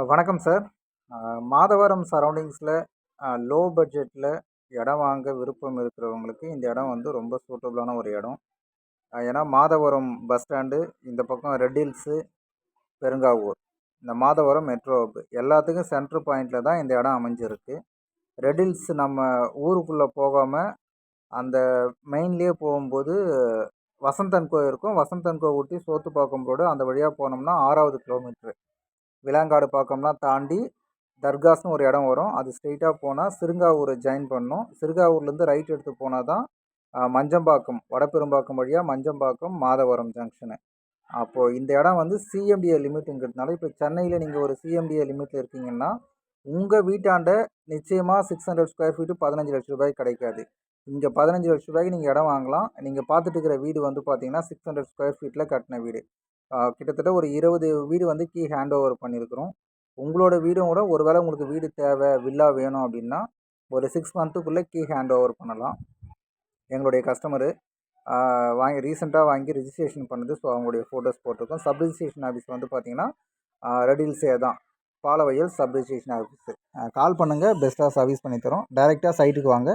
வணக்கம் sir. Madhavaram சரௌண்டிங்ஸில low பட்ஜெட்டில இடம் வாங்க விருப்பம் இருக்கிறவங்களுக்கு இந்த இடம் வந்து ரொம்ப சூட்டபுளான ஒரு இடம். ஏன்னா மாதவரம் பஸ் ஸ்டாண்டு, இந்த பக்கம் ரெட் ஹில்ஸு, பெருங்காவூர், இந்த மாதவரம் மெட்ரோ ஹப் எல்லாத்துக்கும் சென்டர் பாயிண்ட்ல தான் இந்த இடம் அமைஞ்சிருக்கு. ரெட் ஹில்ஸ் நம்ம ஊருக்குள்ளே போகாம அந்த மெயின்லேயே போகும்போது வசந்த் அண்ட் கோ இருக்கும். வசந்த் அண்ட் கோ ஒட்டி சோத்துப்பாக்கம் ரோடு அந்த வழியாக போனோம்னா 6வது கிலோமீட்ரு. விலாங்காடு பாக்கம்லாம் தாண்டி தர்காஸ்னு ஒரு இடம் வரும். அது ஸ்ட்ரெயிட்டாக போனால் சிறுங்காவூரை ஜாயின் பண்ணணும். சிறுங்காவூர்லேருந்து ரைட் எடுத்து போனால் தான் மஞ்சம்பாக்கம், வடபெரும்பாக்கம் வழியாக மஞ்சம்பாக்கம், மாதவரம் ஜங்ஷனு. அப்போது இந்த இடம் வந்து சிஎம்டிஏ லிமிட்டுங்கிறதுனால, இப்போ சென்னையில் நீங்கள் ஒரு சிஎம்டிஏ லிமிட்டில் இருக்கீங்கன்னா உங்கள் வீட்டாண்ட நிச்சயமாக 600 ஸ்கொயர் ஃபீட்டு 15 லட்ச ரூபாய்க்கு கிடைக்காது. இங்கே 15 லட்ச ரூபாய்க்கு நீங்கள் இடம் வாங்கலாம். நீங்கள் பார்த்துட்டு இருக்கிற வீடு வந்து பார்த்தீங்கன்னா 600 ஸ்கொயர் ஃபீட்டில் கட்டின வீடு. கிட்டத்தட்ட ஒரு 20 வீடு வந்து கீ ஹேண்ட் ஓவர் பண்ணியிருக்கிறோம். உங்களோட வீடும் கூட ஒருவேளை உங்களுக்கு வீடு தேவை, வில்லா வேணும் அப்படின்னா ஒரு 6 மந்த்துக்குள்ளே கீ ஹேண்ட் ஓவர் பண்ணலாம். எங்களுடைய கஸ்டமரு ரீசெண்டாக வாங்கி ரிஜிஸ்ட்ரேஷன் பண்ணுது. ஸோ அவங்களுடைய ஃபோட்டோஸ் போட்டிருக்கோம். சப் ரிஜிஸ்ட்ரேஷன் ஆஃபீஸ் வந்து பார்த்தீங்கன்னா ரெட் ஹில்ஸே தான், பாலவயல் சப் ரிஜிஸ்ட்ரேஷன் ஆஃபீஸு. கால் பண்ணுங்கள், பெஸ்ட்டாக சர்வீஸ் பண்ணித்தரோம். டைரெக்டாக சைட்டுக்கு வாங்க.